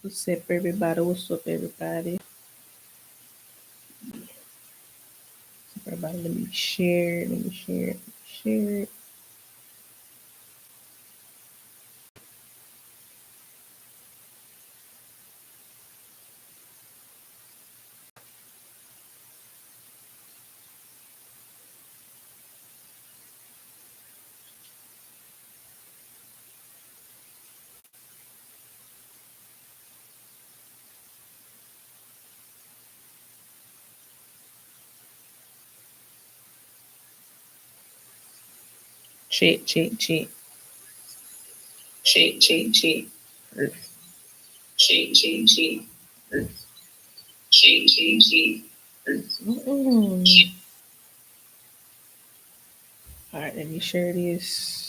What's up, everybody? What's up, everybody? Everybody, let me share. Let me share. Share it. Check, check, check. Check, check, check. Check, check, check. Check, check, check. All right, let me share this.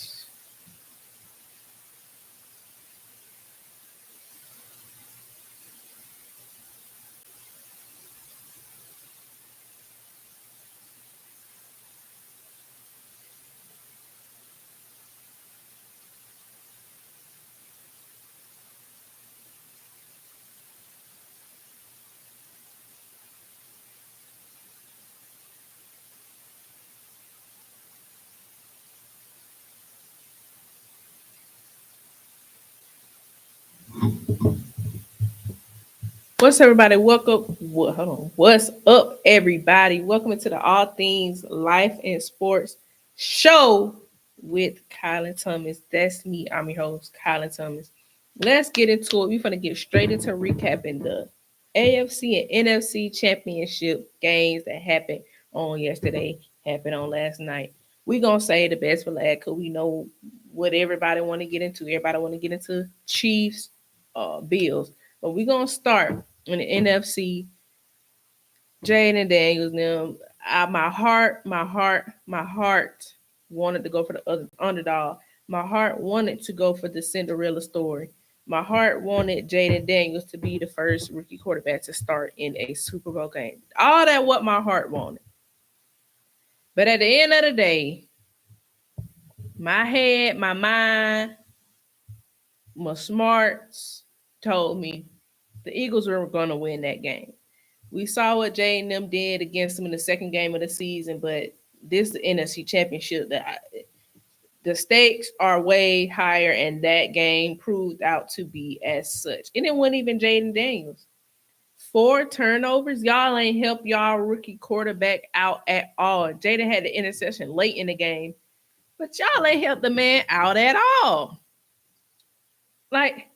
What's everybody? Welcome. Hold on. What's up, everybody? Welcome to the All Things Life and Sports show with Kylan Thomas. That's me. I'm your host, Kylan Thomas. Let's get into it. We're gonna get straight into recapping the AFC and NFC championship games that happened on yesterday, happened on last night. We're gonna say the best for last because we know what everybody want to get into. Everybody want to get into Chiefs, Bills. But we're gonna start in the NFC. Jaden Daniels. Now, my heart wanted to go for the other underdog. My heart wanted to go for the Cinderella story. My heart wanted Jaden Daniels to be the first rookie quarterback to start in a Super Bowl game. All that what my heart wanted. But at the end of the day, my head, my mind, my smarts told me the Eagles were going to win that game. We saw what Jay and them did against them in the second game of the season, but this NFC Championship, the stakes are way higher, and that game proved out to be as such. And it wasn't even Jaden Daniels. 4 turnovers. Y'all ain't help y'all rookie quarterback out at all. Jaden had the interception late in the game, but y'all ain't helped the man out at all. Like,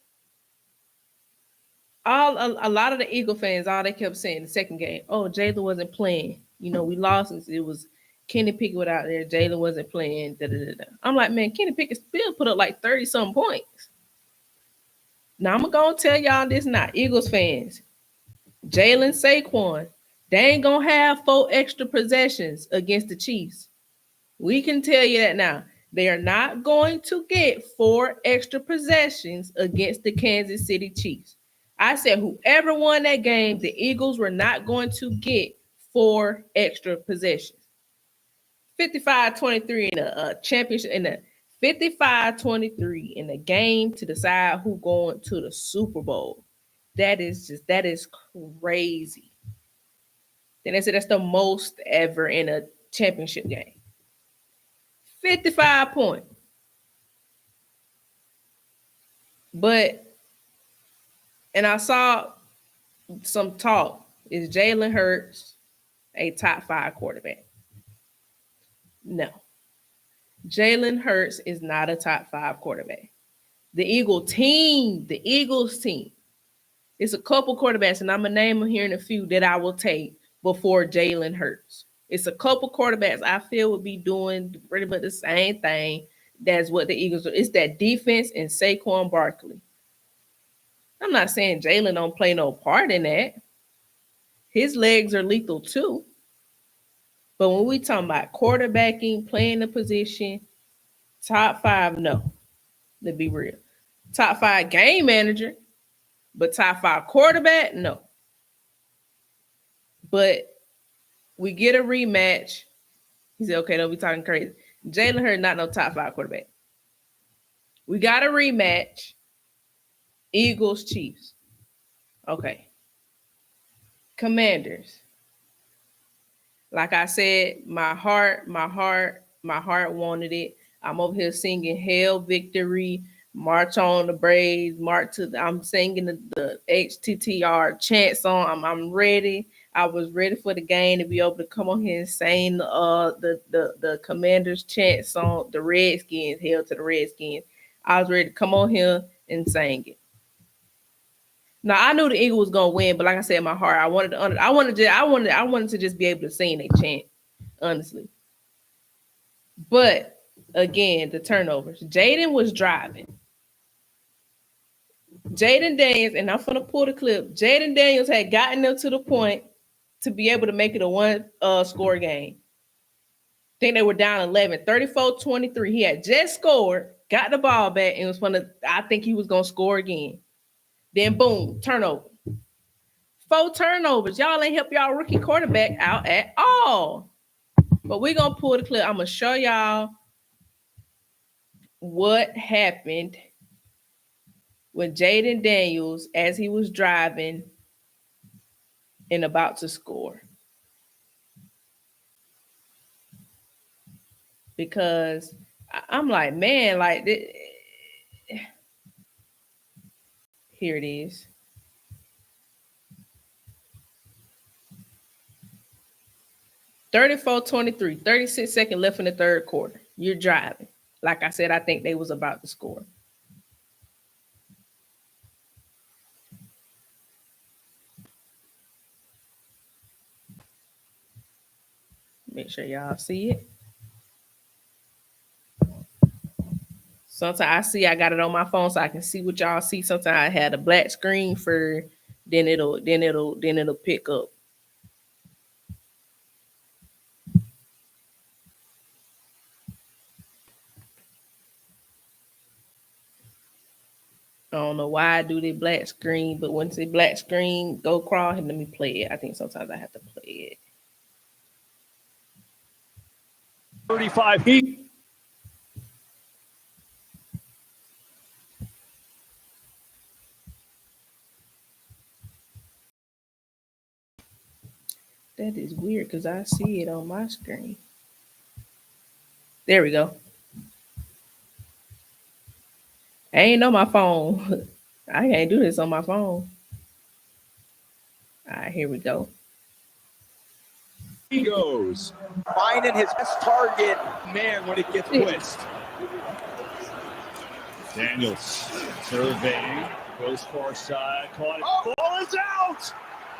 a lot of the Eagle fans, all they kept saying the second game, oh, Jalen wasn't playing. You know, we lost. It was Kenny Pickett out there. Jalen wasn't playing. Da, da, da, da. I'm like, man, Kenny Pickett still put up like 30-some points. Now, I'm going to tell y'all this now, Eagles fans. Jalen Saquon, they ain't going to have 4 extra possessions against the Chiefs. We can tell you that now. They are not going to get 4 extra possessions against the Kansas City Chiefs. I said whoever won that game, the Eagles were not going to get 4 extra possessions. 55-23 in a championship, in the 55-23 in the game to decide who going to the Super Bowl. That is crazy. Then they said that's the most ever in a championship game. 55 points. But, and I saw some talk, is Jalen Hurts a top 5 quarterback? No. Jalen Hurts is not a top 5 quarterback. The Eagles team, it's a couple quarterbacks, and I'm going to name them here in a few that I will take before Jalen Hurts. It's a couple quarterbacks I feel would be doing pretty much the same thing. That's what the Eagles do. It's that defense and Saquon Barkley. I'm not saying Jalen don't play no part in that. His legs are lethal too. But when we talking about quarterbacking, playing the position, top 5, no. To be real. Top 5 game manager, but top 5 quarterback, no. But we get a rematch. He said, okay, don't be talking crazy. Jalen Hurts not no top 5 quarterback. We got a rematch. Eagles, Chiefs. Okay. Commanders. Like I said, my heart wanted it. I'm over here singing "Hail Victory," "March on the Braves," "March to." I'm singing the HTTR chant song. I'm ready. I was ready for the game to be able to come on here and sing the Commanders chant song, the Redskins, "Hail to the Redskins." I was ready to come on here and sing it. Now I knew the Eagles was gonna win, but like I said, in my heart, I wanted to just be able to sing a chant, honestly. But again, the turnovers. Jaden was driving. Jaden Daniels, and I'm gonna pull the clip. Jaden Daniels had gotten them to the point to be able to make it a one score game. I think they were down 11, 34-23. He had just scored, got the ball back, and was gonna. I think he was gonna score again. Then boom, turnover. 4 turnovers. Y'all ain't help y'all rookie quarterback out at all. But we're gonna pull the clip. I'm gonna show y'all what happened when Jaden Daniels, as he was driving and about to score. Because I'm like, man, like, here it is. (34-23), 36 seconds left in the third quarter. You're driving. Like I said, I think they was about to score. Make sure y'all see it. Sometimes I got it on my phone so I can see what y'all see. Sometimes I had a black screen for then it'll pick up. I don't know why I do the black screen, but once the black screen go crawl, let me play it. I think sometimes I have to play it. 35 Heat. That is weird because I see it on my screen. There we go. I ain't on my phone. I can't do this on my phone. All right, here we go. He goes. Finding his best target, man, when it gets blitzed. Daniels surveying, goes far side, caught it. Oh. Ball is out!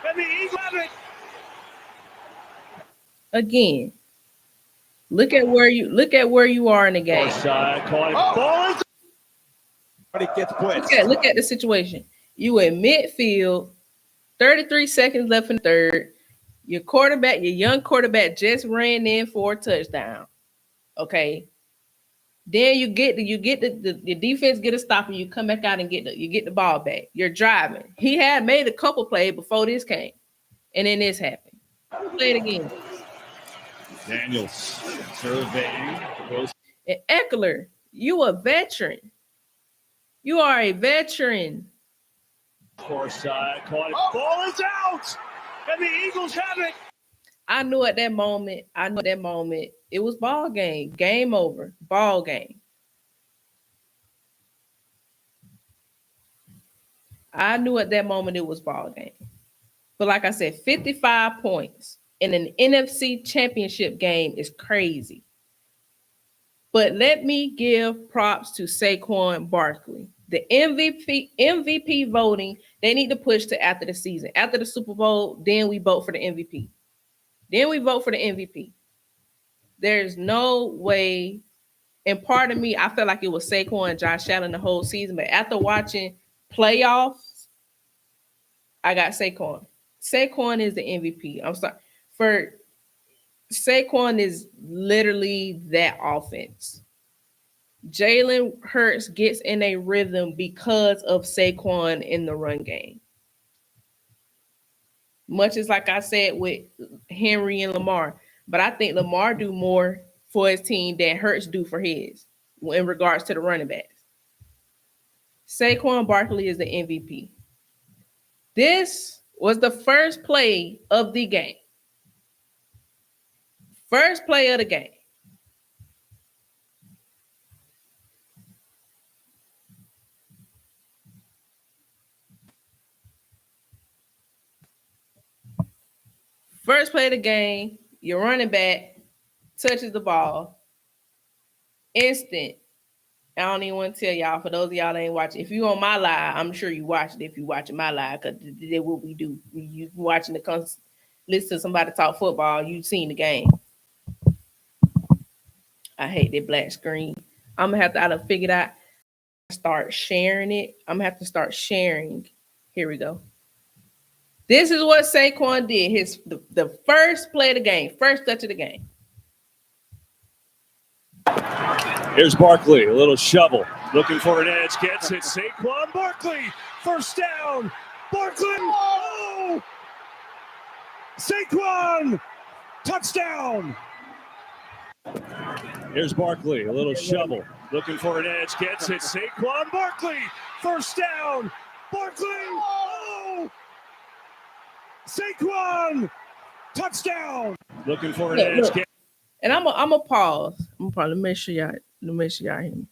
And the Eagles have it. Again, look at where you are in the game. Far side, caught it. Oh. Ball is out! When it gets blitzed. Look at the situation. You in midfield, 33 seconds left in the third. Your young quarterback just ran in for a touchdown. Okay. Then you get the defense get a stop and you come back out and get the ball back. You're driving. He had made a couple plays before this came, and then this happened. Play it again. Daniels surveying, goes. And Eckler, you a veteran. You are a veteran. Far side, caught it. Oh. Ball is out, and the Eagles have it. I knew at that moment, it was ball game. Game over. Ball game. I knew at that moment it was ball game. But like I said, 55 points in an NFC championship game is crazy. But let me give props to Saquon Barkley. The MVP voting, they need to push to after the season. After the Super Bowl, then we vote for the MVP. There's no way, and part of me, I felt like it was Saquon and Josh Allen the whole season. But after watching playoffs, I got Saquon. Saquon is the MVP. I'm sorry. For Saquon is literally that offense. Jalen Hurts gets in a rhythm because of Saquon in the run game. Much as like I said with Henry and Lamar. But I think Lamar do more for his team than Hurts do for his in regards to the running backs. Saquon Barkley is the MVP. This was the first play of the game. First play of the game. First play of the game, your running back touches the ball. Instant. I don't even want to tell y'all, for those of y'all that ain't watching, if you on my live, I'm sure you watched it if you watching my live, because that's what we do. You watching listen to somebody talk football, you seen the game. I hate that black screen. I'm going to have to, I done figured out, start sharing it. I'm going to have to start sharing. Here we go. This is what Saquon did. The first play of the game, first touch of the game. Here's Barkley, a little shovel, looking for an edge, gets it. Saquon Barkley, first down. Barkley, oh! Saquon, touchdown. Here's Barkley, a little shovel, looking for an edge, gets it. Saquon Barkley, first down. Barkley, oh! Saquon, touchdown. Looking for an edge. And I'm a pause. I'm gonna probably make sure y'all hear me.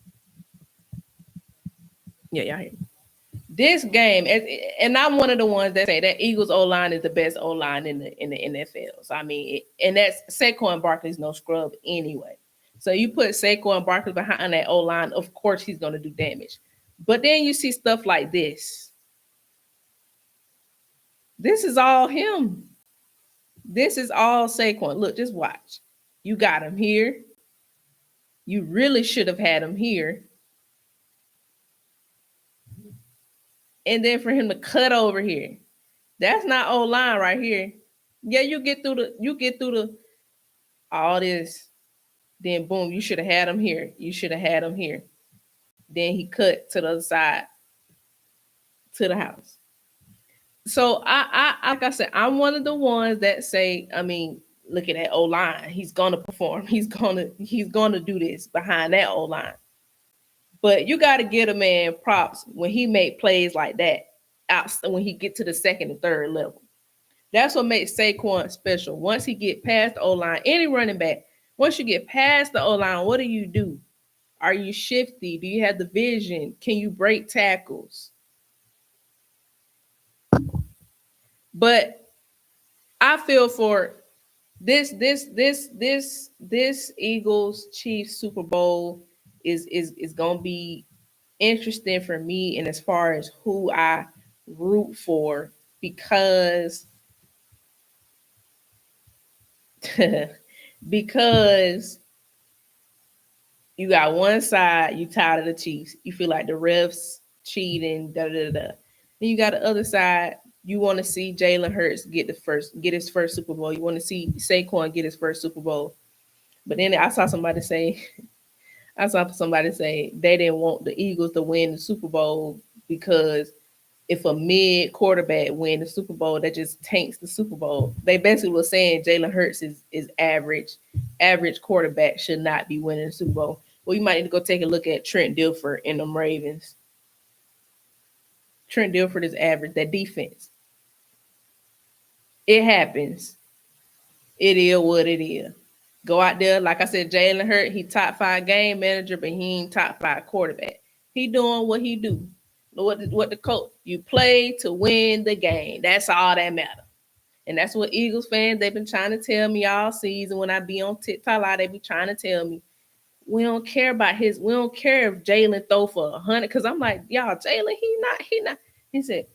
Yeah, y'all hear me. This game, and I'm one of the ones that say that Eagles O-line is the best O-line in the NFL. So I mean, and that's Saquon Barkley's no scrub anyway. So you put Saquon Barkley behind that O-line, of course he's gonna do damage. But then you see stuff like this. This is all him. This is all Saquon. Look, just watch. You got him here. You really should have had him here. And then for him to cut over here. That's not O-line right here. Yeah, you get through the all this. Then boom, you should have had him here. You should have had him here. Then he cut to the other side to the house. So I like I said, I'm one of the ones that say, I mean, look at that O-line. He's gonna perform. He's gonna do this behind that O-line. But you got to get a man props when he make plays like that. When he get to the second and third level, that's what makes Saquon special. Once he get past the O-line, any running back, once you get past the O-line, what do? Are you shifty? Do you have the vision? Can you break tackles? But I feel for this Eagles Chiefs Super Bowl is gonna be interesting for me, and as far as who I root for, because because you got one side, you tired of the Chiefs, you feel like the refs cheating, Then you got the other side, you want to see Jalen Hurts get his first Super Bowl. You want to see Saquon get his first Super Bowl. But then I saw somebody say they didn't want the Eagles to win the Super Bowl because if a mid quarterback win the Super Bowl, that just tanks the Super Bowl. They basically were saying Jalen Hurts is average. Average quarterback should not be winning the Super Bowl. Well, you might need to go take a look at Trent Dilfer and them Ravens. Trent Dilfer is average. That defense. It happens. It is what it is. Go out there, like I said, Jalen Hurts, he top 5 game manager, but he ain't top 5 quarterback. He doing what he do. What the coach, you play to win the game. That's all that matter. And that's what Eagles fans, they've been trying to tell me all season. When I be on TikTok, they be trying to tell me, we don't care if Jalen throw for 100. Because I'm like, y'all, Jalen, he not. He said,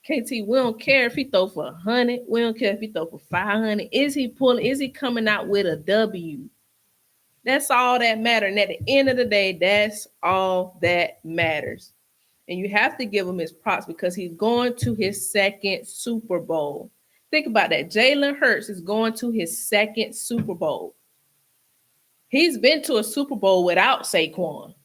KT, we don't care if he throw for 100. We don't care if he throw for 500. Is he coming out with a W? That's all that matters. And at the end of the day, that's all that matters. And you have to give him his props because he's going to his second Super Bowl. Think about that. Jalen Hurts is going to his second Super Bowl. He's been to a Super Bowl without Saquon.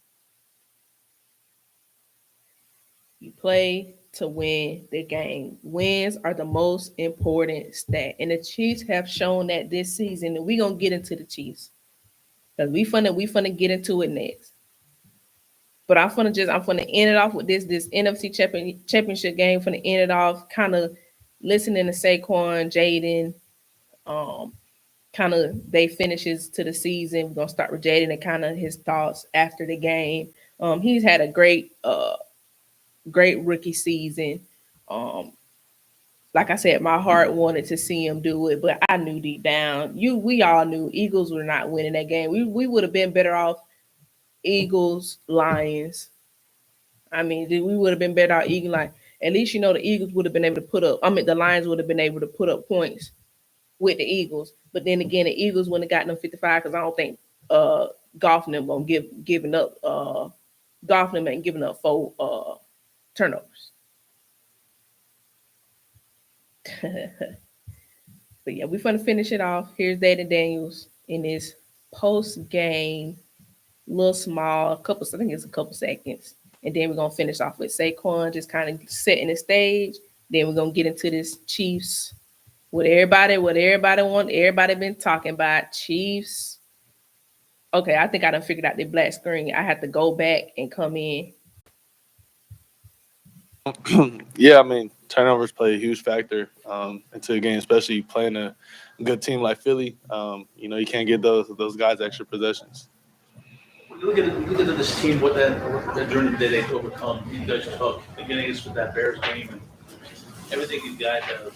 You play to win the game. Wins are the most important stat. And the Chiefs have shown that this season. And we're going to get into the Chiefs. Because we finna get into it next. But I'm gonna end it off with this NFC championship game. Gonna end it off kind of listening to Saquon, Jaden, um, kind of they finishes to the season. We're gonna start with Jaden and kind of his thoughts after the game. He's had a great rookie season. Um, like I said, my heart wanted to see him do it, but I knew deep down, we all knew Eagles were not winning that game. We would have been better off Eagles, Lions. I mean, we would have been better off Eagles. Like at least the Eagles would have been able to put up. I mean, the Lions would have been able to put up points with the Eagles. But then again, the Eagles wouldn't have gotten them 55 because I don't think Goff and them gonna giving up. Goff and them ain't giving up 4 turnovers. But yeah, we're gonna finish it off. Here's David Daniels in his post game, little small, I think it's a couple seconds, and then we're gonna finish off with Saquon just kind of setting the stage. Then we're gonna get into this Chiefs. What everybody want, everybody been talking about Chiefs. Okay, I think I done figured out the black screen. I have to go back and come in. Yeah, I mean, turnovers play a huge factor into the game, especially playing a good team like Philly. You can't get those guys extra possessions. Look at this team, what that journey that they overcome. You guys took beginning with that Bears game and everything you guys have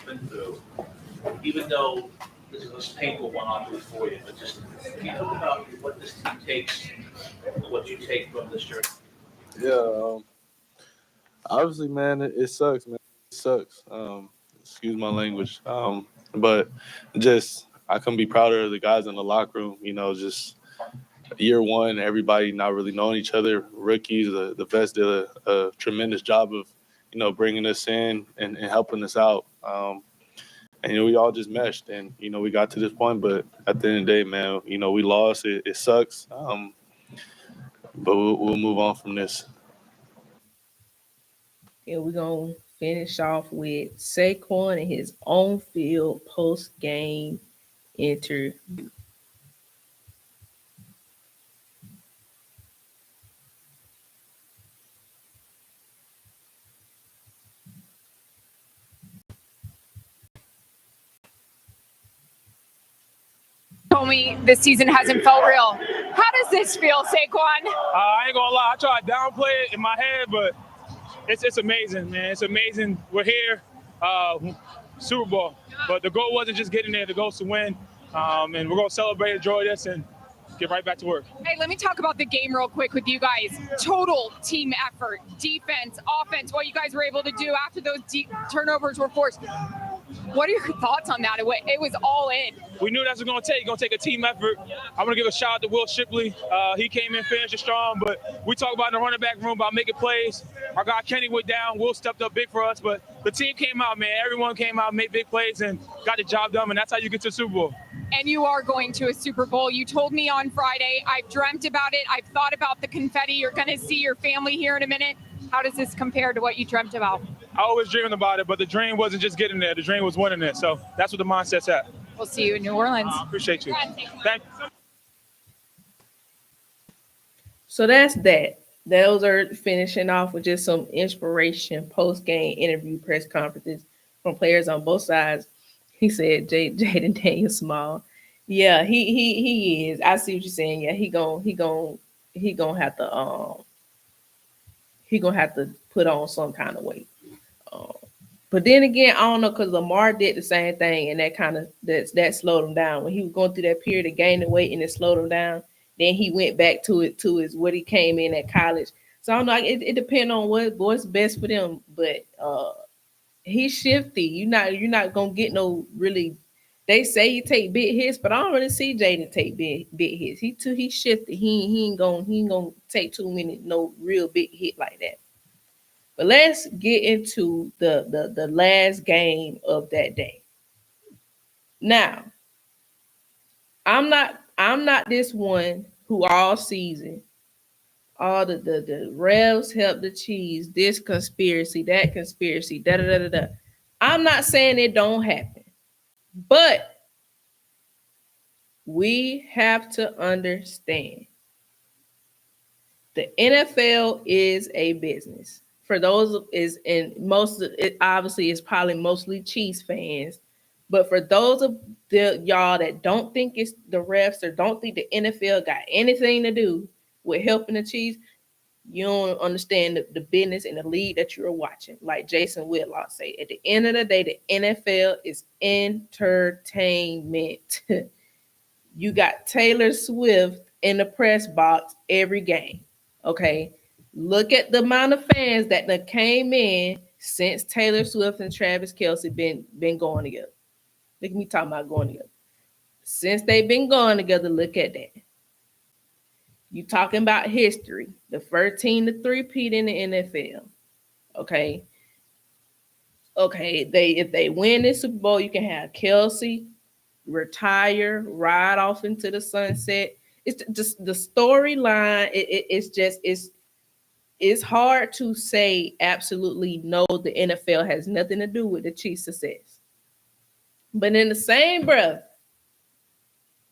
been through. Even though this is a painful one, obviously for you, but just can you talk about what this team takes, what you take from this journey? Yeah, obviously, man, it sucks, man. It sucks. Excuse my language. But just I couldn't be prouder of the guys in the locker room. Just year one, everybody not really knowing each other. Rookies, the vets did a tremendous job of bringing us in and helping us out. And we all just meshed, and we got to this point. But at the end of the day, man, we lost. It sucks. But we'll move on from this. And we're gonna finish off with Saquon and his on field post game interview. Told me this season hasn't felt real. How does this feel, Saquon? I ain't gonna lie, I try to downplay it in my head, but it's amazing, man. It's amazing. We're here, Super Bowl, but the goal wasn't just getting there. The goal is to win, and we're gonna celebrate, enjoy this, and get right back to work. Hey, let me talk about the game real quick with you guys. Total team effort, defense, offense, what you guys were able to do after those turnovers were forced. What are your thoughts on that? It was all in. We knew that's what it was going to take a team effort. I want to give a shout out to Will Shipley. He came in, finished strong, but we talk about in the running back room about making plays. Our guy Kenny went down. Will stepped up big for us, but the team came out, man. Everyone came out, made big plays, and got the job done, and that's how you get to the Super Bowl. And you are going to a Super Bowl. You told me on Friday. I've dreamt about it. I've thought about the confetti. You're going to see your family here in a minute. How does this compare to what you dreamt about? I always dreamed about it, but the dream wasn't just getting there. The dream was winning it. So that's what the mindset's at. We'll see you in New Orleans. Appreciate you. Thank you. So that's that. Those are finishing off with just some inspiration post-game interview press conferences from players on both sides. He said Jaden Daniels small. Yeah, he is. I see what you're saying. Yeah, he gonna have to put on some kind of weight. But then again, I don't know, because Lamar did the same thing, and that slowed him down when he was going through that period of gaining weight, and it slowed him down. Then he went back to his what he came in at college. So I don't know. It depends on what's best for them. But he's shifty. You're not gonna get no really. They say you take big hits, but I don't really see Jaden take big hits. He's shifty. He ain't gonna take too many no real big hit like that. But let's get into the last game of that day. Now, I'm not this one who all season, all the refs help the cheese, this conspiracy, that conspiracy, da da da da da. I'm not saying it don't happen, but we have to understand The NFL is a business. For those is in most of it obviously is probably mostly Chiefs fans. But for those of y'all that don't think it's the refs or don't think the NFL got anything to do with helping the Chiefs, you don't understand the business and the league that you're watching. Like Jason Whitlock say, at the end of the day, the NFL is entertainment. You got Taylor Swift in the press box every game. Okay. Look at the amount of fans that came in since Taylor Swift and Travis Kelce been going together. Look at me talking about going together. Since they've been going together, look at that. You talking about history. The first team to three-peat in the NFL. Okay. Okay. If they win this Super Bowl, you can have Kelce retire, ride off into the sunset. It's just the storyline. It's hard to say absolutely no. The NFL has nothing to do with the Chiefs' success. But in the same breath,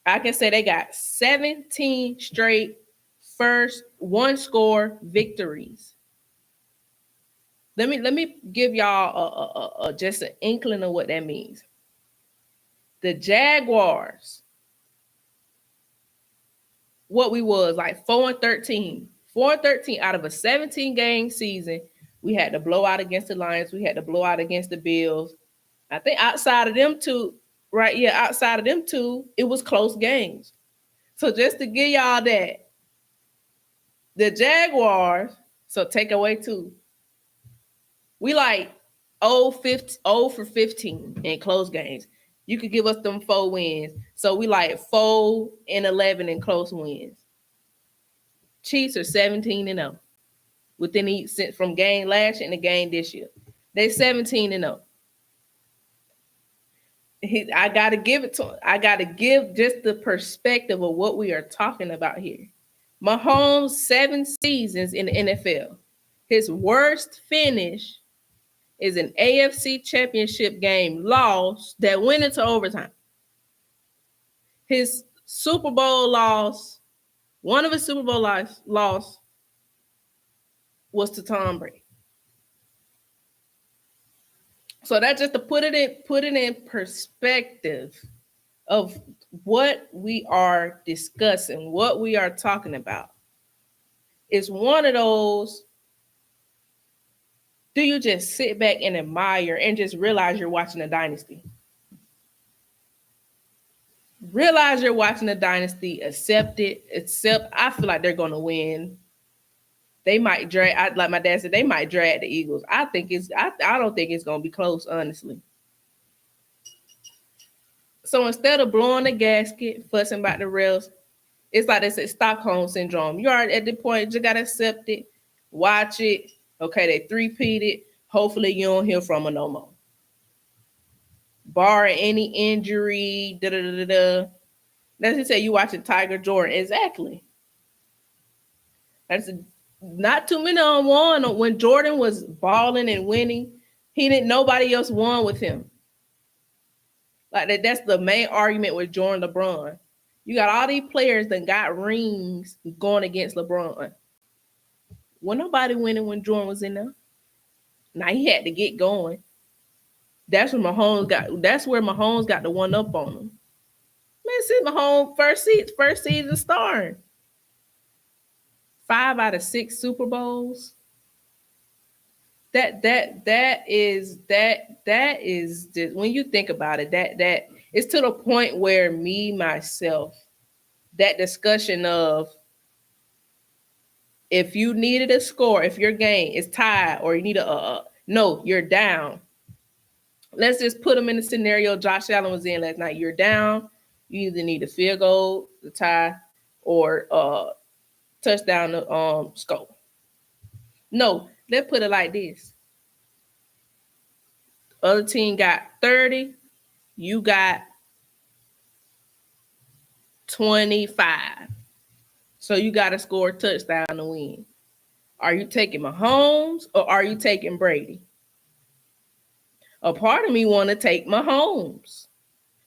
I can say they got 17 straight first one score victories. Let me give y'all just an inkling of what that means. The Jaguars, what we was like 4-13. 4-13 out of a 17-game season. We had to blow out against the Lions. We had to blow out against the Bills. I think outside of them two, right? Yeah, outside of them two, it was close games. So just to give y'all that, the Jaguars, so take away 2. We like 0 for 15 in close games. You could give us them 4 wins. So we like 4-11 in close wins. Chiefs are 17-0 within each from game last year and the game this year. They 17-0. I gotta give it to him. I gotta give just the perspective of what we are talking about here. Mahomes 7 seasons in the NFL. His worst finish is an AFC championship game loss that went into overtime. His Super Bowl loss, one of his Super Bowl loss was to Tom Brady. So that just to put it in perspective of what we are discussing, what we are talking about. It's one of those, do you just sit back and admire and just realize you're watching a dynasty? Realize you're watching a dynasty, accept it, I feel like they're going to win. They might drag, like my dad said, they might drag the Eagles. I don't think it's going to be close, honestly. So instead of blowing the gasket, fussing about the refs, it's like they said, Stockholm syndrome. You are at the point, you got to accept it, watch it. Okay, they three-peated. Hopefully you don't hear from them no more. Barring any injury, Let's just say you watching Tiger Jordan. Exactly. That's not too many on one. When Jordan was balling and winning, nobody else won with him. Like that's the main argument with Jordan LeBron. You got all these players that got rings going against LeBron. Well, nobody winning when Jordan was in there. Now he had to get going. That's where Mahomes got the one up on him. Man, see Mahomes first season starring. 5 out of 6 Super Bowls. That is just, when you think about it, that it's to the point where myself, that discussion of if you needed a score, if your game is tied or you need no, you're down. Let's just put them in the scenario Josh Allen was in last night. You're down. You either need a field goal, the tie, or touchdown to score. No, let's put it like this. Other team got 30. You got 25. So you got to score a touchdown to win. Are you taking Mahomes or are you taking Brady? A part of me want to take Mahomes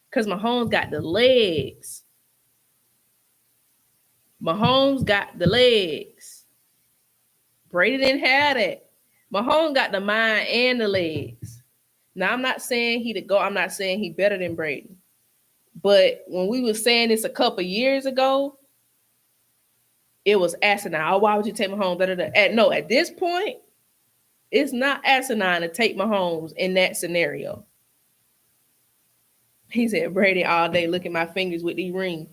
because Mahomes got the legs. Mahomes got the legs. Brady didn't have that. Mahomes got the mind and the legs. Now, I'm not saying he the GOAT. I'm not saying he better than Brady. But when we were saying this a couple years ago, it was asinine. Oh, why would you take Mahomes? At this point, it's not asinine to take Mahomes in that scenario. He said, Brady all day, look at my fingers with these rings.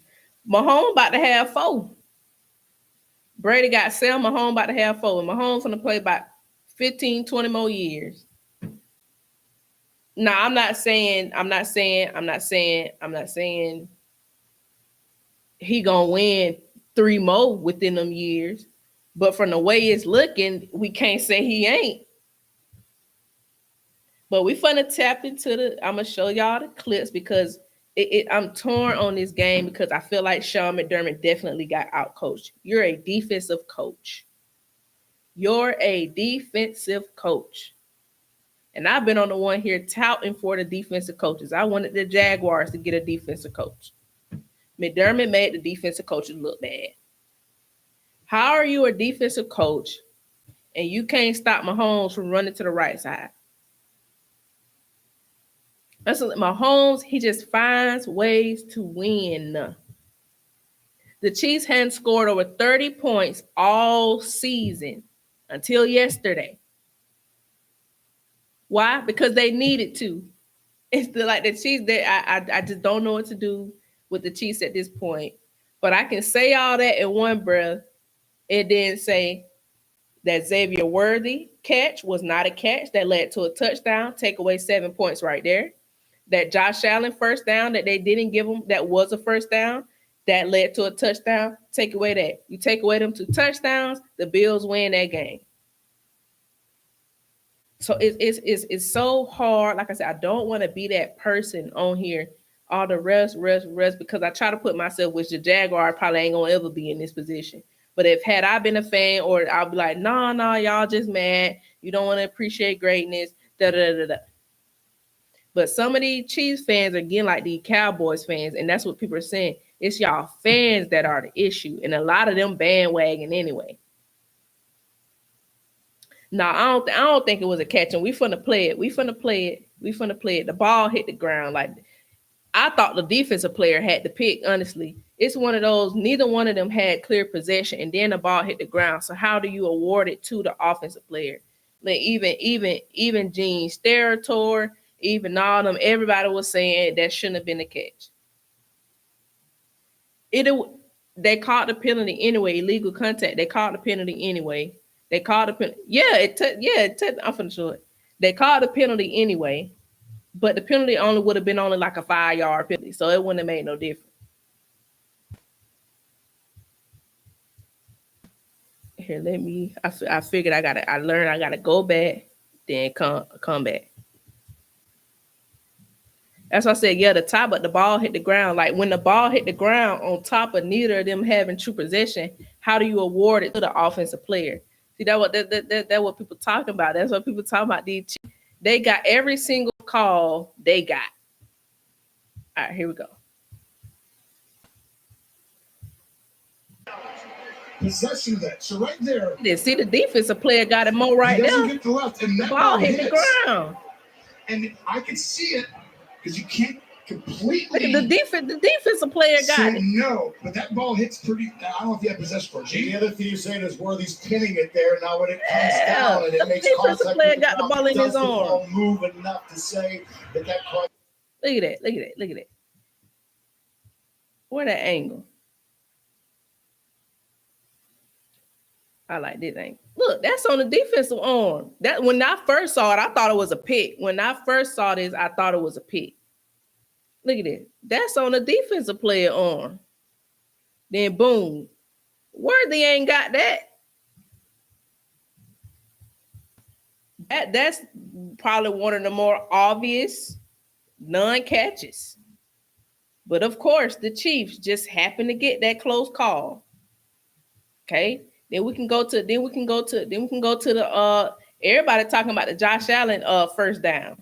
Mahomes about to have 4. Brady got 7, Mahomes about to have 4. And Mahomes going to play about 15, 20 more years. Now, I'm not saying he going to win 3 more within them years. But from the way it's looking, we can't say he ain't. But we finna tap into I'm going to show y'all the clips because I'm torn on this game because I feel like Sean McDermott definitely got outcoached. You're a defensive coach. And I've been on the one here touting for the defensive coaches. I wanted the Jaguars to get a defensive coach. McDermott made the defensive coaches look bad. How are you a defensive coach and you can't stop Mahomes from running to the right side? That's Mahomes, he just finds ways to win. The Chiefs hadn't scored over 30 points all season until yesterday. Why? Because they needed to. It's like the Chiefs, I just don't know what to do with the Chiefs at this point. But I can say all that in one breath. It didn't say that Xavier Worthy catch was not a catch that led to a touchdown. Take away 7 points right there. That Josh Allen first down that they didn't give him, that was a first down, that led to a touchdown. Take away that. You take away them 2 touchdowns, the Bills win that game. So it's so hard. Like I said, I don't want to be that person on here. All the rest, because I try to put myself with the Jaguar, probably ain't gonna ever be in this position. But had I been a fan, or I'll be like, no, y'all just mad. You don't want to appreciate greatness. But some of these Chiefs fans are getting like these Cowboys fans, and that's what people are saying. It's y'all fans that are the issue, and a lot of them bandwagon anyway. No, I don't think it was a catch, and we finna play it. The ball hit the ground. Like, I thought the defensive player had the pick, honestly. It's one of those, neither one of them had clear possession, and then the ball hit the ground. So how do you award it to the offensive player? Like even Gene Steratore, even all of them, everybody was saying that shouldn't have been the catch. They called the penalty anyway, illegal contact. They called the penalty anyway. They called the penalty. I'm finna show it. They called the penalty anyway, but the penalty only would have been only like a 5-yard penalty, so it wouldn't have made no difference. Here, I figured I learned I gotta go back, then come back. That's why I said, the top, but the ball hit the ground. Like, when the ball hit the ground on top of neither of them having true possession, how do you award it to the offensive player? See, that's what people talking about. That's what people talking about. They got every single call they got. All right, here we go. Possession that. So right there. See, the defensive player got it more right now. Get the left, and that ball hit the ground. And I can see it because you can't completely. Look at the defensive player got it. No, but that ball hits pretty. I don't know if you have possession for it. The other thing you're saying is Worthy's pinning it there. Now when it comes down and it makes contact, the defensive player got the ball in his arm. Move enough to say that. Look at that. Where that angle? I like this angle. Look, that's on the defensive arm. That when I first saw it, I thought it was a pick. When I first saw this, I thought it was a pick. Look at it. That's on the defensive player arm. Then boom. Worthy ain't got that. That's probably one of the more obvious non-catches. But of course, the Chiefs just happened to get that close call. Okay. Then we can go to the everybody talking about the Josh Allen first down.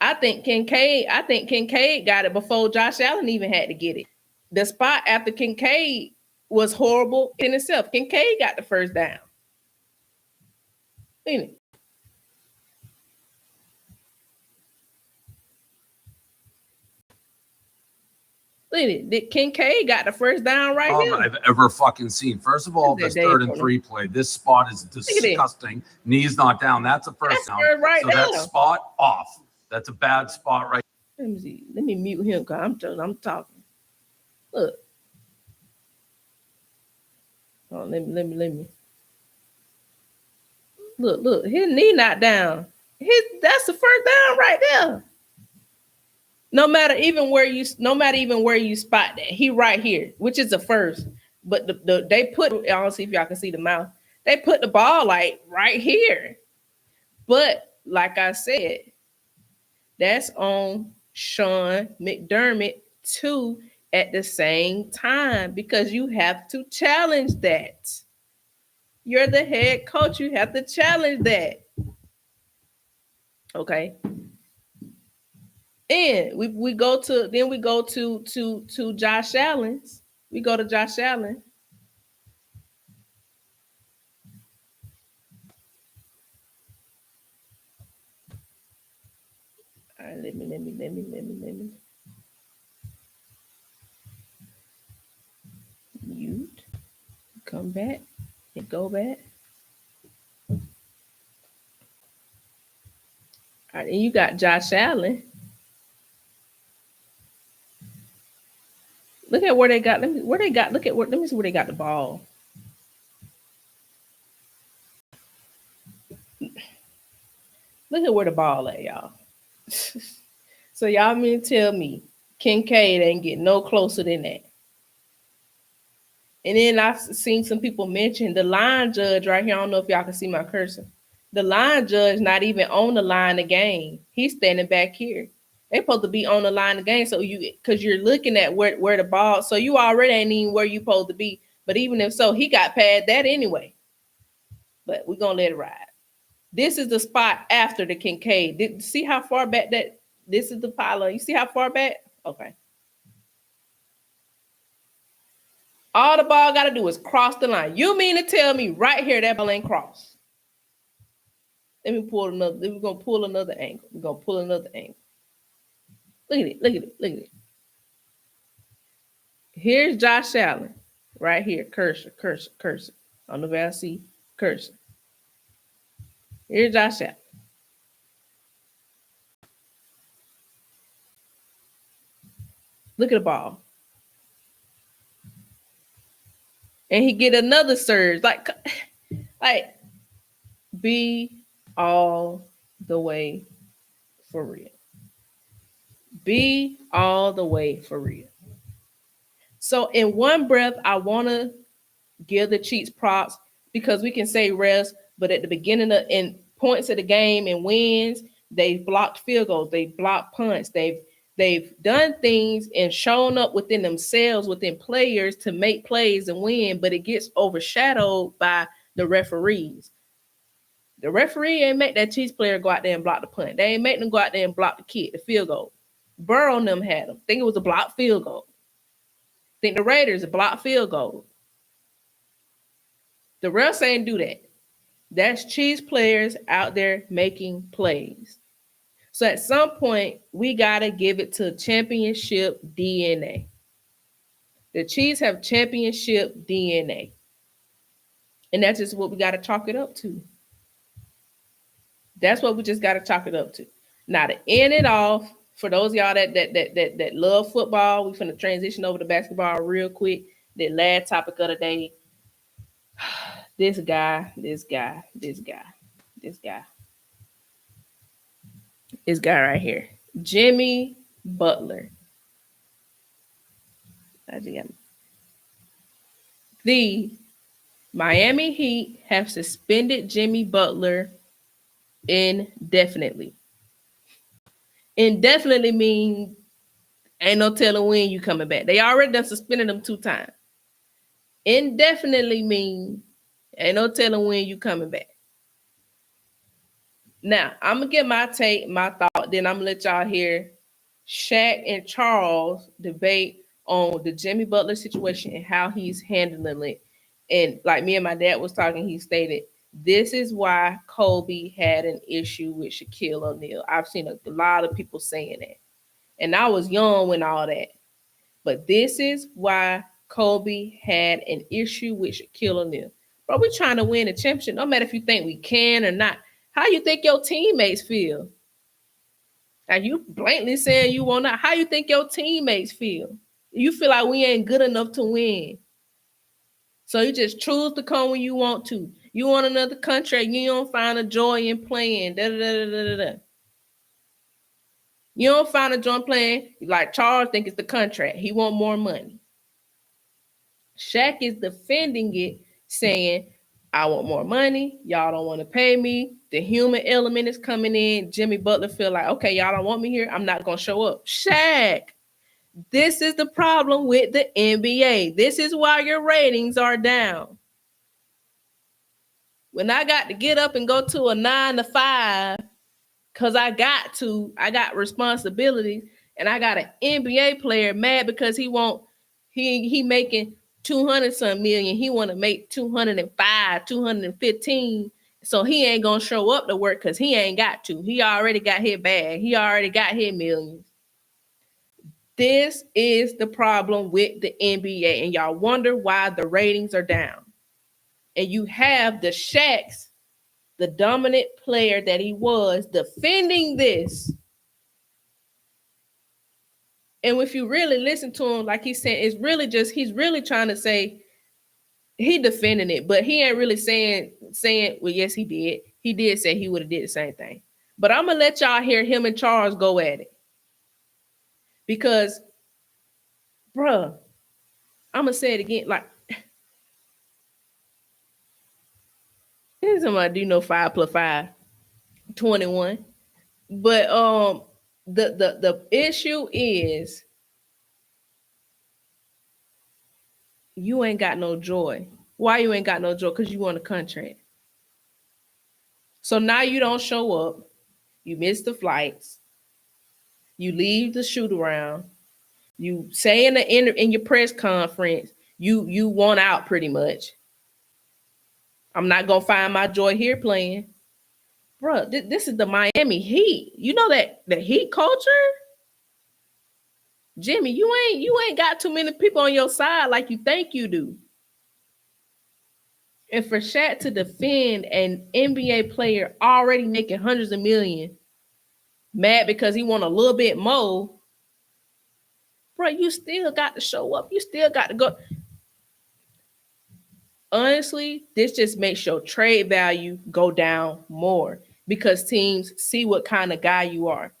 I think Kincaid got it before Josh Allen even had to get it. The spot after Kincaid was horrible in itself. Kincaid got the first down. Look at it. Look at it. Did Kincaid got the first down right here? I've ever fucking seen. First of all, Look at this that 3rd Dave and Turner. 3 play. This spot is it. disgusting. Knees not down. That's a first That's down. first right so there. that spot off. That's a bad spot right. Let me see. Let me mute him because I'm talking. Look. Oh, let me. Look. His knee not down. That's the first down right there. No matter even where you spot that, he right here, which is the first. But they put, I don't see if y'all can see the mouth. They put the ball like right here. But like I said, that's on Sean McDermott too at the same time because you have to challenge that. You're the head coach. You have to challenge that. Okay. And we go to Josh Allen's. We go to Josh Allen. All right, let me mute. Come back and go back. All right, and you got Josh Allen. Look at where they got. Let me see where they got the ball. Look at where the ball at, y'all. So y'all mean to tell me Kincaid ain't getting no closer than that. And then I've seen some people mention the line judge right here. I don't know if y'all can see my cursor. The line judge not even on the line of game. He's standing back here. They supposed to be on the line of game. So because you're looking at where the ball, so you already ain't even where you supposed to be. But even if so, he got past that anyway. But we're gonna let it ride. This is the spot after the Kincaid. See how far back this is the pylon. You see how far back? Okay. All the ball got to do is cross the line. You mean to tell me right here that ball ain't crossed? Let me pull another. We're going to pull another angle. Look at it. Here's Josh Allen. Right here. Cursor. On the VLC. Cursor. Here's Josh Allen. Look at the ball. And he get another surge. Like be all the way for real. Be all the way for real. So in one breath, I want to give the Chiefs props because we can say rest, but at the beginning in points of the game and wins, they've blocked field goals, they've blocked punts, they've done things and shown up within themselves, within players to make plays and win, but it gets overshadowed by the referees. The referee ain't make that Chiefs player go out there and block the punt. They ain't make them go out there and block the kick, the field goal. Burrow and them had them. I think it was a blocked field goal. I think the Raiders a blocked field goal. The refs ain't do that. That's Chiefs players out there making plays. So at some point, we got to give it to championship DNA. The Chiefs have championship DNA. And that's just what we got to chalk it up to. That's what we just got to chalk it up to. Now, to end it off, for those of y'all that love football, we're going to transition over to basketball real quick. The last topic of the day. This guy right here, Jimmy Butler. The Miami Heat have suspended Jimmy Butler indefinitely. Indefinitely means ain't no telling when you coming back. They already done suspended him 2 times. Indefinitely means ain't no telling when you coming back. Now, I'm going to get my take, my thought, then I'm going to let y'all hear Shaq and Charles debate on the Jimmy Butler situation and how he's handling it. And like me and my dad was talking, he stated This is why Kobe had an issue with Shaquille O'Neal. I've seen a lot of people saying that. And I was young when all that. But this is why Kobe had an issue with Shaquille O'Neal. Bro, we trying to win a championship, no matter if you think we can or not. How you think your teammates feel? Now you blatantly saying you want not. How you think your teammates feel? You feel like we ain't good enough to win. So you just choose to come when you want to. You want another contract, you don't find a joy in playing. Da, da, da, da, da, da. You don't find a joy in playing. Like Charles think it's the contract. He want more money. Shaq is defending it, saying, I want more money. Y'all don't want to pay me. The human element is coming in. Jimmy Butler feel like, okay, y'all don't want me here. I'm not going to show up. Shaq, this is the problem with the NBA. This is why your ratings are down. When I got to get up and go to a 9 to 5, because I got responsibilities, and I got an NBA player mad because he making 200 some million. He want to make 205, 215. So he ain't going to show up to work because he ain't got to. He already got his bag. He already got his millions. This is the problem with the NBA. And y'all wonder why the ratings are down. And you have the Shaqs, the dominant player that he was, defending this. And if you really listen to him, like he said, it's really just, he's really trying to say, he defending it, but he ain't really saying, well, yes, he did. He did say he would have did the same thing. But I'm going to let y'all hear him and Charles go at it. Because, bruh, I'm going to say it again, like, here's somebody do know 5 plus 5, 21. But the issue is you ain't got no joy. Why you ain't got no joy? Because you want a contract. So now you don't show up. You miss the flights. You leave the shoot around. You say in your press conference, you want out pretty much. I'm not gonna find my joy here playing. Bruh, this is the Miami Heat. You know that the Heat culture? Jimmy, you ain't got too many people on your side like you think you do. And for Shaq to defend an NBA player already making hundreds of millions, mad because he want a little bit more, bro, you still got to show up. You still got to go. Honestly, this just makes your trade value go down more because teams see what kind of guy you are.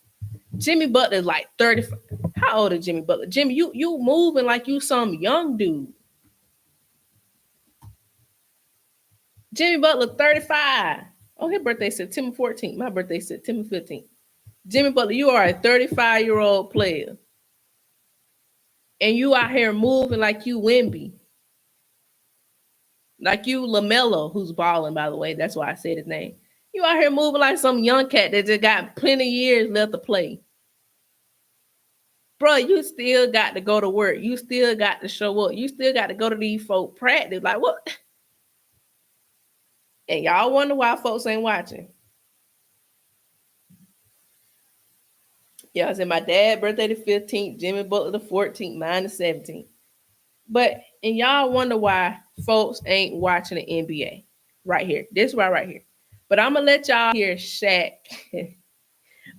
Jimmy Butler is like 35. How old is Jimmy Butler? Jimmy, you moving like you some young dude. Jimmy Butler, 35. Oh, his birthday September 14th. My birthday September 15th. Jimmy Butler, you are a 35-year-old player. And you out here moving like you Wemby. Like you LaMelo, who's balling, by the way. That's why I said his name. You out here moving like some young cat that just got plenty of years left to play. Bro, you still got to go to work. You still got to show up. You still got to go to these folk practice. Like, what? And y'all wonder why folks ain't watching. Y'all said my dad birthday the 15th, Jimmy Butler the 14th, mine the 17th. But, and y'all wonder why folks ain't watching the NBA. Right here. This right here. But I'm going to let y'all hear Shaq.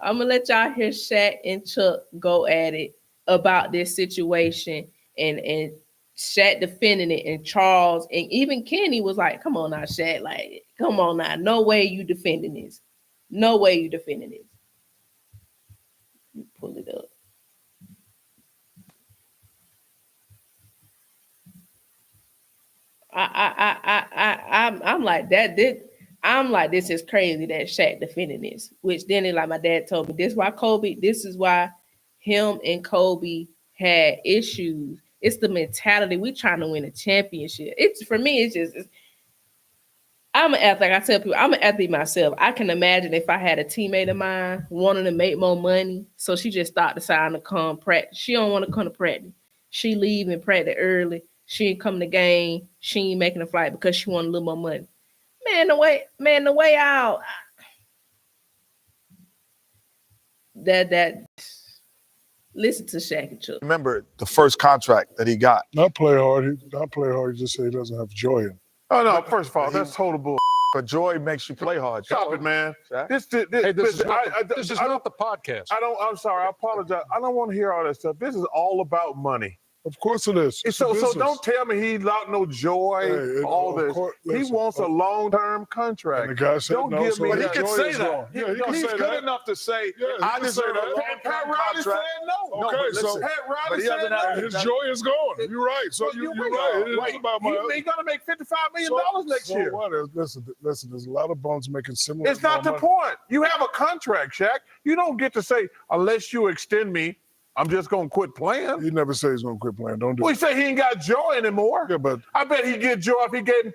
I'm going to let y'all hear Shaq and Chuck go at it about this situation and Shaq defending it, and Charles and even Kenny was like, come on now, Shaq, like, come on now. No way you defending this. No way you defending this. Pull it up. I'm like that. I'm like, this is crazy that Shaq defending this. Which then, like my dad told me, this is why him and Kobe had issues. It's the mentality. We trying to win a championship. It's for me. I'm an athlete. Like I tell people, I'm an athlete myself. I can imagine if I had a teammate of mine wanting to make more money, so she just started deciding to come practice. She don't want to come to practice. She leave and practice early. She ain't come to game. She ain't making a flight because she want a little more money. Man, the way out that listen to Shaq and Chuck. Remember the first contract that he got. Not play hard. He just say he doesn't have joy in it. Oh no! First of all, that's total bull. But joy makes you play hard. Stop it, man. This is not the podcast. I'm sorry. I apologize. I don't want to hear all that stuff. This is all about money. Of course it is. So don't tell me he's not no joy. All this. He wants a long-term contract. And the guy said don't no, give so me his that. Joy He can say is that. wrong. Yeah, he can He's say good that. enough to say, Yeah, he I can say deserve that. a Pat Riley said no. Okay, but so Pat Riley said no. his joy is gone. You're right. So you're right. It is about my. He's going to make $55 million next year. So what? Listen. There's a lot of bums making similar. It's not the point. You have a contract, Shaq. You don't get to say, unless you extend me, I'm just going to quit playing. He never said he's going to quit playing. Don't do Well, it. he said he ain't got joy anymore. Yeah, but I bet he'd get joy if he gave him.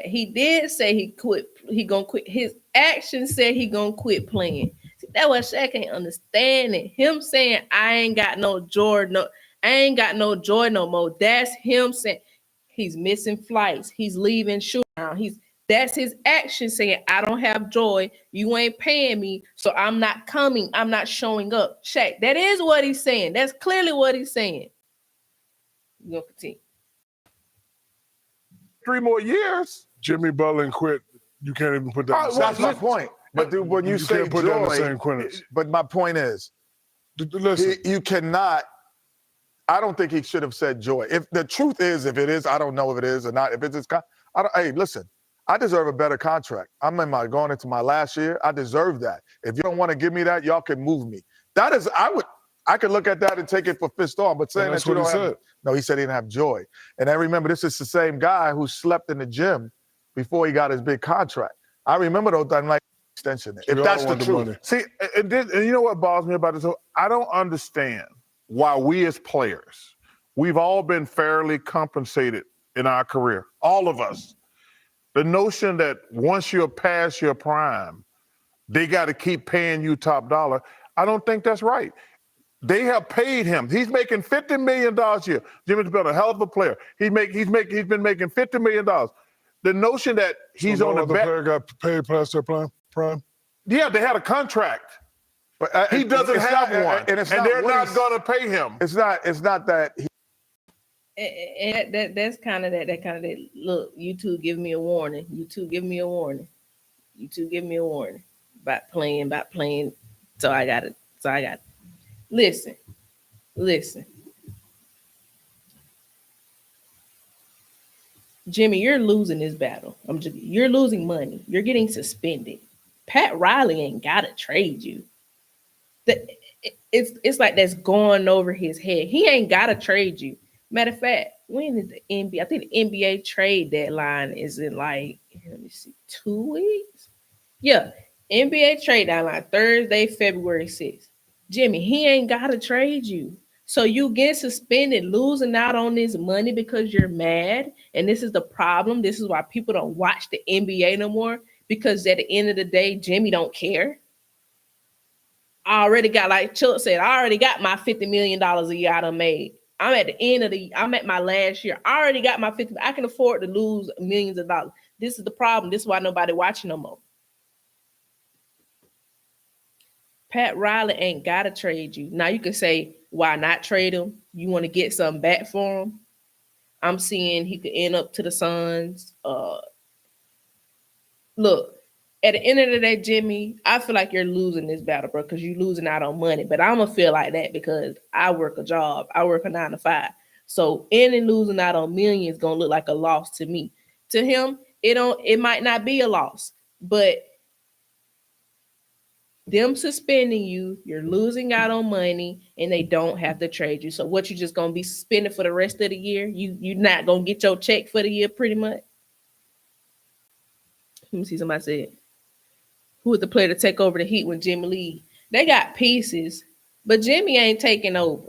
He did say he quit. He gonna quit. His actions said he gonna quit playing. See, that's what Shaq ain't understanding. Him saying I ain't got no joy, no more. That's him saying he's missing flights. He's leaving shoot now. That's his action saying I don't have joy. You ain't paying me, so I'm not coming. I'm not showing up. Shaq, that is what he's saying. That's clearly what he's saying. You gonna continue. 3 more years. Jimmy Butler quit. You can't even put that. That's my point. But dude, when you say can't put that in the joy, same quintus. but my point is, Listen, you cannot. I don't think he should have said joy. If the truth is, if it is, I don't know if it is or not. If it's, hey, listen, I deserve a better contract. I'm going into my last year. I deserve that. If you don't want to give me that, y'all can move me. That is, I could look at that and take it for fist on. But saying that's that you what don't he have, said. no, he said he didn't have joy. And I remember this is the same guy who slept in the gym before he got his big contract. I remember those times like extension. So If y'all that's the want the truth. money. See, and you know what bothers me about this? I don't understand why we as players, we've all been fairly compensated in our career, all of us. The notion that once you're past your prime, they got to keep paying you top dollar, I don't think that's right. They have paid him. He's making $50 million a year. Jimmy's been a hell of a player. He's been making $50 million. The notion that he's so on no the other back. player got paid past their prime. Yeah, they had a contract. But He doesn't it's have not- one, and it's they're what not he's- going to pay him. It's not that he, And that's kind of that. Look, you two give me a warning. You two give me a warning about playing. So I got it. Listen. Jimmy, you're losing this battle. You're losing money. You're getting suspended. Pat Riley ain't gotta trade you. It's like that's going over his head. He ain't gotta trade you. Matter of fact, when is the NBA? I think the NBA trade deadline is in let me see, 2 weeks. Yeah, NBA trade deadline Thursday, February 6th. Jimmy, he ain't gotta trade you. So you get suspended, losing out on this money because you're mad. And this is the problem. This is why people don't watch the NBA no more. Because at the end of the day, Jimmy don't care. I already got, like Chuck said, I already got my $50 million a year I done made. I'm at my last year. I already got my 50. I can afford to lose millions of dollars. This is the problem. This is why nobody watching no more. Pat Riley ain't got to trade you. Now you can say, why not trade him? You want to get something back for him? I'm seeing he could end up to the Suns. Look, at the end of the day, Jimmy, I feel like you're losing this battle, bro, because you're losing out on money. But I'm going to feel like that because I work a job. I work a 9 to 5. So any losing out on millions is going to look like a loss to me. To him, it might not be a loss. But them suspending you, you're losing out on money, and they don't have to trade you. So what, you just going to be suspended for the rest of the year? You're not going to get your check for the year pretty much? Let me see, somebody said, who was the player to take over the Heat when Jimmy Lee? They got pieces, but Jimmy ain't taking over.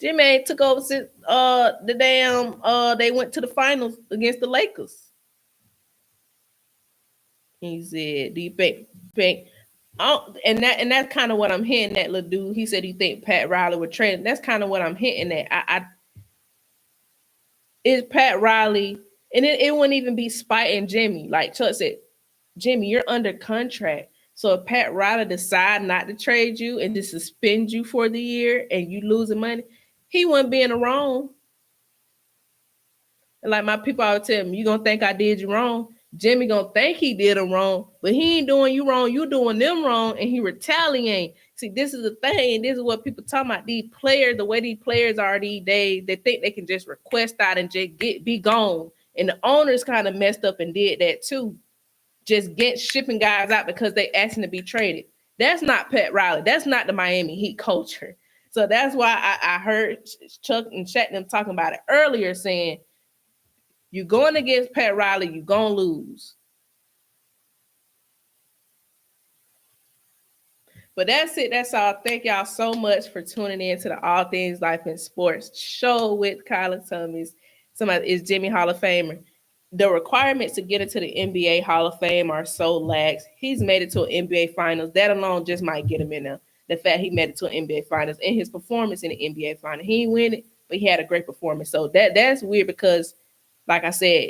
Jimmy ain't took over since they went to the finals against the Lakers. He said, do you think and that's kind of what I'm hitting at, little dude. He said he think Pat Riley would trade. That's kind of what I'm hitting at. Is Pat Riley And it wouldn't even be spiting Jimmy. Like Chuck said, Jimmy, you're under contract. So if Pat Riley decide not to trade you and to suspend you for the year and you losing money, he wouldn't be in the wrong. And like my people always tell me, you gonna think I did you wrong. Jimmy gonna think he did him wrong, but he ain't doing you wrong. You doing them wrong, and he retaliating. See, this is the thing. This is what people talking about. These players, the way these players are these days, they think they can just request out and just be gone. And the owners kind of messed up and did that too. Just get shipping guys out because they asking to be traded. That's not Pat Riley. That's not the Miami Heat culture. So that's why I heard Chuck and Shaq them talking about it earlier, saying you're going against Pat Riley, you're going to lose. But that's it. That's all. Thank y'all so much for tuning in to the All Things Life and Sports show with Kyla Thomas. Somebody is Jimmy Hall of Famer. The requirements to get into the NBA Hall of Fame are so lax. He's made it to an NBA Finals. That alone just might get him in there. The fact he made it to an NBA Finals and his performance in the NBA Finals. He didn't win it, but he had a great performance. So that's weird because, like I said,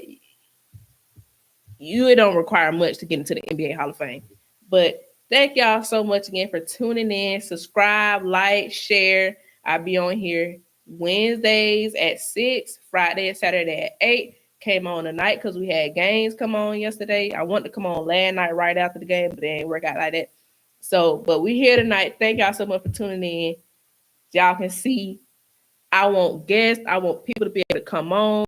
it don't require much to get into the NBA Hall of Fame. But thank y'all so much again for tuning in. Subscribe, like, share. I'll be on here Wednesdays at 6, Friday and Saturday at 8. Came on tonight because we had games come on yesterday. I wanted to come on last night right after the game, but it didn't work out like that. So, but we here tonight. Thank y'all so much for tuning in. Y'all can see I want guests. I want people to be able to come on.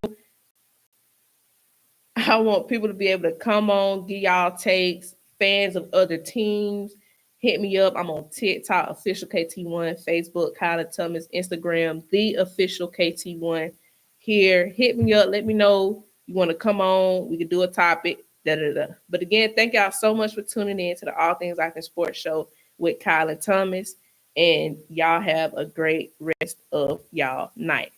I want people to be able to come on, give y'all takes, fans of other teams. Hit me up. I'm on TikTok, official KT1, Facebook, Kyla Thomas, Instagram, the official KT1. Here, hit me up. Let me know you want to come on. We can do a topic. But again, thank y'all so much for tuning in to the All Things Life and Sports show with Kyla Thomas. And y'all have a great rest of y'all night.